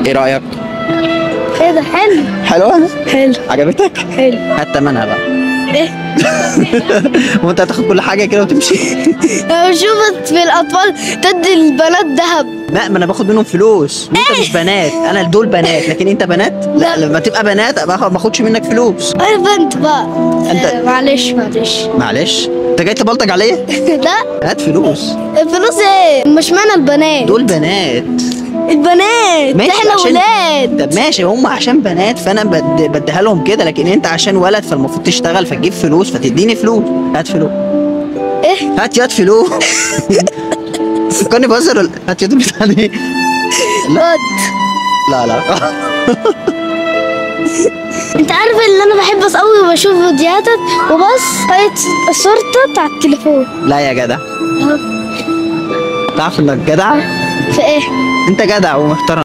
ايه رأيك؟ ايه ده حلو. حلوة؟ حلو. عجبتك؟ حلو. هات تمنها بقى. ايه؟ وانت هتاخد كل حاجة كده وتمشي؟ انا بشوف في الاطفال تدي البنات ذهب. لا، ما انا باخد منهم فلوس وانت مش بنات، انا دول بنات لكن انت بنات؟ لا، لما تبقى بنات ابقى ما اخدش منك فلوس. ايه بنت بقى. انت معلش. معلش، انت جاي تبلطج عليا؟ لا، هات فلوس. الفلوس ايه؟ مش معنى البنات. دول بنات. البنات ماشي احنا عشان ولاد. طب ماشي، هم عشان بنات فانا بديها لهم كده، لكن انت عشان ولد فالمفروض تشتغل فتجيب فلوس فتديني فلوس. هات فلوس. ايه؟ هات ياد فلوس. فكرني بهزر هات ياد بتاع دي. لا. لا. انت عارف اللي انا بحب قوي وبشوف فيديوهاتك وبس لقيت صورتك على التليفون. لا يا جدع، تعرف انك جدع؟ في ايه؟ انت جدع ومحترم.